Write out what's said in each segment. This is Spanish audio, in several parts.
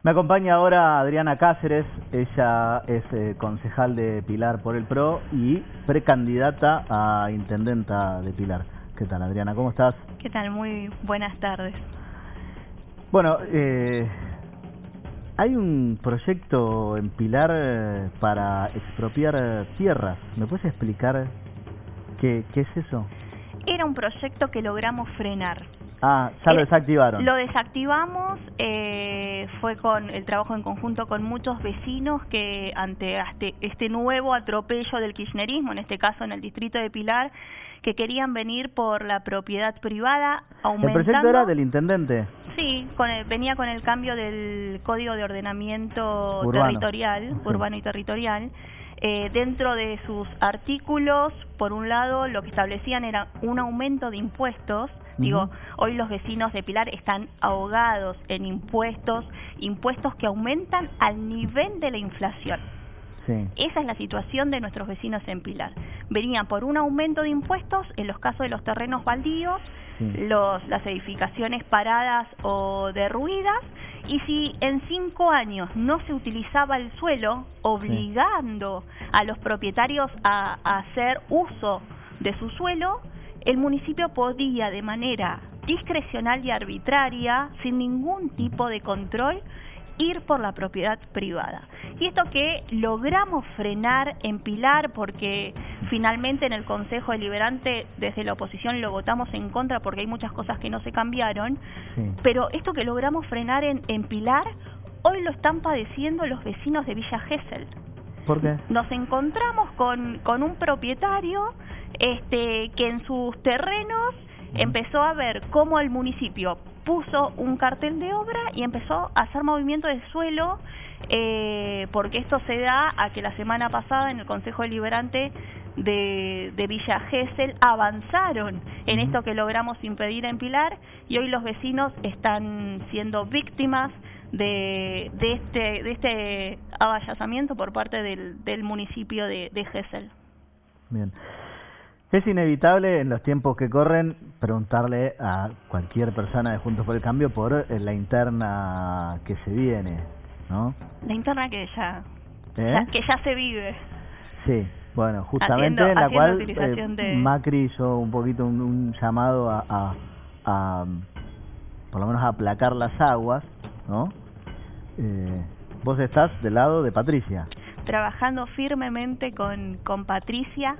Me acompaña ahora Adriana Cáceres, ella es concejal de Pilar por el PRO y precandidata a intendenta de Pilar. ¿Qué tal, Adriana? ¿Cómo estás? ¿Qué tal? Muy buenas tardes. Bueno, hay un proyecto en Pilar para expropiar tierras. ¿Me puedes explicar qué es eso? Era un proyecto que logramos frenar. Ah, ya lo desactivaron. Lo desactivamos, fue con el trabajo en conjunto con muchos vecinos que ante este nuevo atropello del kirchnerismo, en este caso en el distrito de Pilar, que querían venir por la propiedad privada, aumentando... ¿El proyecto era del intendente? Sí, venía con el cambio del Código de Ordenamiento Territorial, sí. Urbano y Territorial. Dentro de sus artículos, por un lado, lo que establecían era un aumento de impuestos. Digo, hoy los vecinos de Pilar están ahogados en impuestos que aumentan al nivel de la inflación. Sí. Esa es la situación de nuestros vecinos en Pilar. Venían por un aumento de impuestos en los casos de los terrenos baldíos, sí, las edificaciones paradas o derruidas, y si en 5 años no se utilizaba el suelo, obligando a los propietarios a hacer uso de su suelo, el municipio podía de manera discrecional y arbitraria, sin ningún tipo de control, ir por la propiedad privada. Y esto que logramos frenar en Pilar, porque finalmente en el Consejo Deliberante desde la oposición lo votamos en contra porque hay muchas cosas que no se cambiaron, sí, pero esto que logramos frenar en Pilar, hoy lo están padeciendo los vecinos de Villa Gesell. ¿Por qué? Nos encontramos con un propietario que en sus terrenos empezó a ver cómo el municipio puso un cartel de obra y empezó a hacer movimiento de suelo, porque esto se da a que la semana pasada en el Consejo Deliberante de Villa Gesell avanzaron en esto que logramos impedir en Pilar, y hoy los vecinos están siendo víctimas de este avallazamiento por parte del municipio de Gesell. Bien. Es inevitable en los tiempos que corren preguntarle a cualquier persona de Juntos por el Cambio por la interna que se viene, ¿no? La interna que ya se vive. Sí, bueno, justamente en la cual Macri hizo un poquito un llamado a por lo menos a aplacar las aguas, ¿no? Vos estás del lado de Patricia. Trabajando firmemente con Patricia,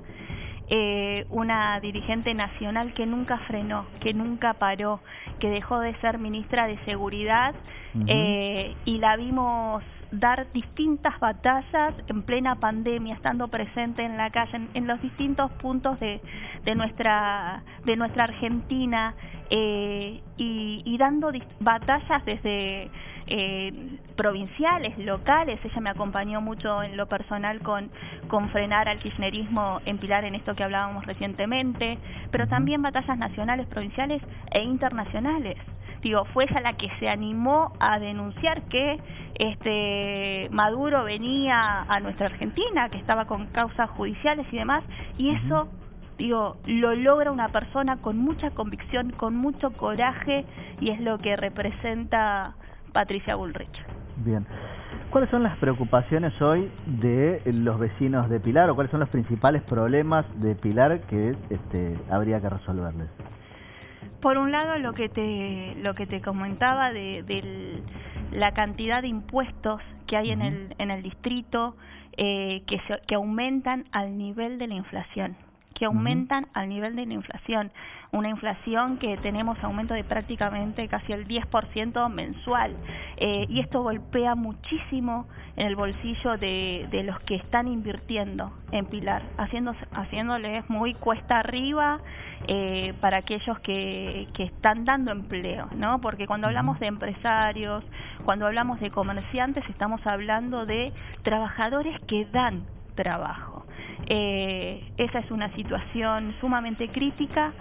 una dirigente nacional que nunca frenó, que nunca paró, que dejó de ser ministra de Seguridad, y la vimos dar distintas batallas en plena pandemia, estando presente en la calle, en los distintos puntos de nuestra Argentina, y dando batallas desde provinciales, locales. Ella me acompañó mucho en lo personal con frenar al kirchnerismo en Pilar, en esto que hablábamos recientemente, pero también batallas nacionales, provinciales e internacionales. Digo, fue ella la que se animó a denunciar que Maduro venía a nuestra Argentina, que estaba con causas judiciales y demás, y eso, digo, lo logra una persona con mucha convicción, con mucho coraje, y es lo que representa Patricia Bullrich. Bien. ¿Cuáles son las preocupaciones hoy de los vecinos de Pilar, o cuáles son los principales problemas de Pilar que habría que resolverles? Por un lado, lo que te comentaba de la cantidad de impuestos que hay en el distrito, que aumentan al nivel de la inflación. Una inflación que tenemos aumento de prácticamente casi el 10% mensual, y esto golpea muchísimo en el bolsillo de los que están invirtiendo en Pilar, haciéndoles muy cuesta arriba para aquellos que están dando empleo, ¿no? Porque cuando hablamos de empresarios, cuando hablamos de comerciantes, estamos hablando de trabajadores que dan trabajo. Esa es una situación sumamente crítica,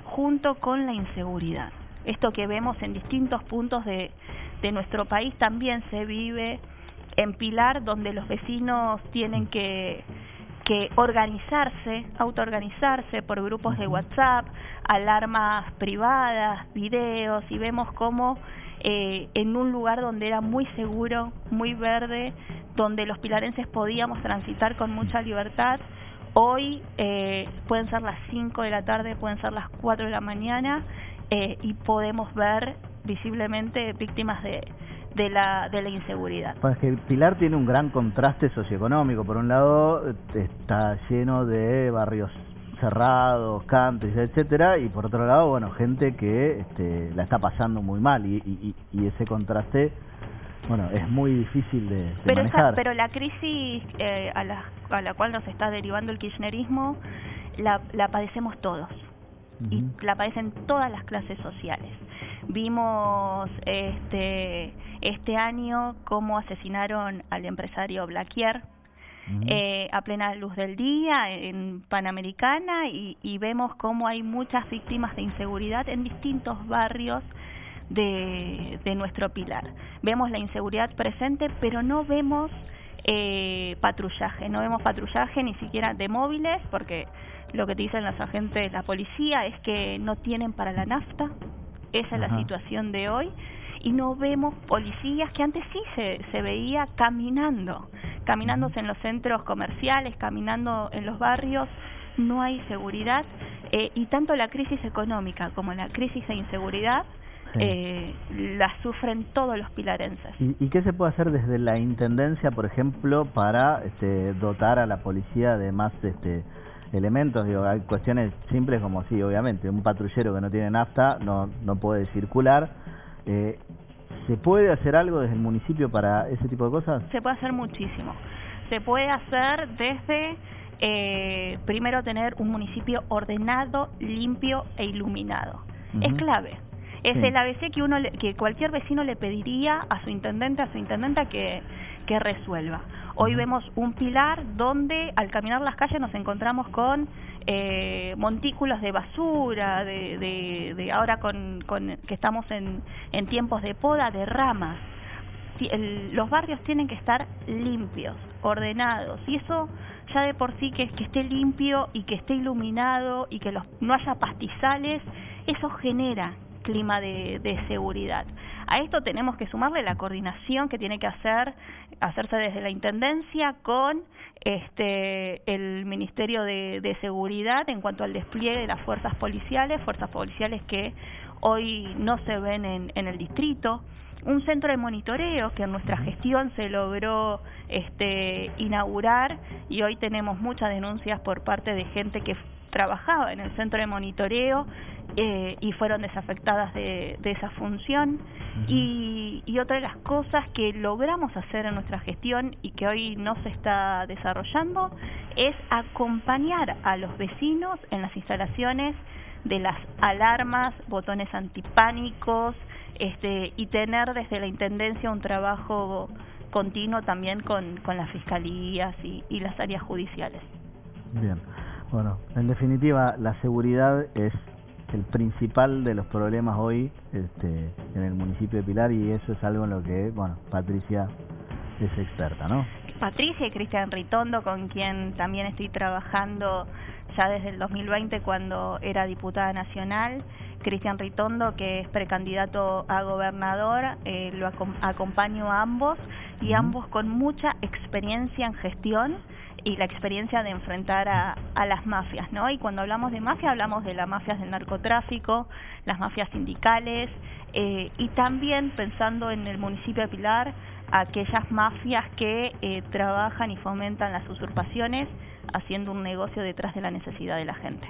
junto con la inseguridad. Esto que vemos en distintos puntos de nuestro país también se vive en Pilar, donde los vecinos tienen que autoorganizarse por grupos de WhatsApp, alarmas privadas, videos, y vemos cómo en un lugar donde era muy seguro, muy verde, donde los pilarenses podíamos transitar con mucha libertad. Hoy pueden ser las 5 de la tarde, pueden ser las 4 de la mañana y podemos ver visiblemente víctimas de la inseguridad. Pues que Pilar tiene un gran contraste socioeconómico. Por un lado está lleno de barrios cerrados, country, etcétera, y por otro lado, bueno, gente que la está pasando muy mal y ese contraste, bueno, es muy difícil de manejar. Pero la crisis a la cual nos está derivando el kirchnerismo la padecemos todos. Y la padecen todas las clases sociales. Vimos este año cómo asesinaron al empresario Blaquier a plena luz del día en Panamericana y vemos cómo hay muchas víctimas de inseguridad en distintos barrios de nuestro Pilar. Vemos la inseguridad presente, pero no vemos patrullaje, ni siquiera de móviles, porque lo que te dicen los agentes, la policía, es que no tienen para la nafta. Esa es la situación de hoy, y no vemos policías que antes sí se veía caminándose en los centros comerciales, caminando en los barrios. No hay seguridad, y tanto la crisis económica como la crisis de inseguridad la sufren todos los pilarenses. ¿Y qué se puede hacer desde la Intendencia, por ejemplo, para dotar a la policía de más elementos? Digo, hay cuestiones simples como, sí, obviamente, un patrullero que no tiene nafta no puede circular. ¿Se puede hacer algo desde el municipio para ese tipo de cosas? Se puede hacer muchísimo. Se puede hacer desde, primero, tener un municipio ordenado, limpio e iluminado. Es clave. Es el ABC que cualquier vecino le pediría a su intendente, a su intendenta que resuelva. Hoy vemos un Pilar donde al caminar las calles nos encontramos con montículos de basura, de ahora que estamos en tiempos de poda, de ramas. Los barrios tienen que estar limpios, ordenados, y eso ya de por sí, que esté limpio y que esté iluminado y que no haya pastizales, eso genera clima de seguridad. A esto tenemos que sumarle la coordinación que tiene que hacerse desde la Intendencia con el Ministerio de Seguridad en cuanto al despliegue de las fuerzas policiales que hoy no se ven en el distrito. Un centro de monitoreo que en nuestra gestión se logró inaugurar, y hoy tenemos muchas denuncias por parte de gente que trabajaba en el centro de monitoreo y fueron desafectadas de esa función. Y otra de las cosas que logramos hacer en nuestra gestión y que hoy no se está desarrollando es acompañar a los vecinos en las instalaciones de las alarmas, botones antipánicos, y tener desde la Intendencia un trabajo continuo también con las fiscalías y las áreas judiciales. Bien, bueno, en definitiva la seguridad es el principal de los problemas hoy en el municipio de Pilar, y eso es algo en lo que, bueno, Patricia es experta, ¿no? Patricia y Cristian Ritondo, con quien también estoy trabajando ya desde el 2020 cuando era diputada nacional. Cristian Ritondo, que es precandidato a gobernador, lo acompaño a ambos, y ambos con mucha experiencia en gestión y la experiencia de enfrentar a las mafias, ¿no? Y cuando hablamos de mafia, hablamos de las mafias del narcotráfico, las mafias sindicales, y también pensando en el municipio de Pilar, aquellas mafias que trabajan y fomentan las usurpaciones, haciendo un negocio detrás de la necesidad de la gente.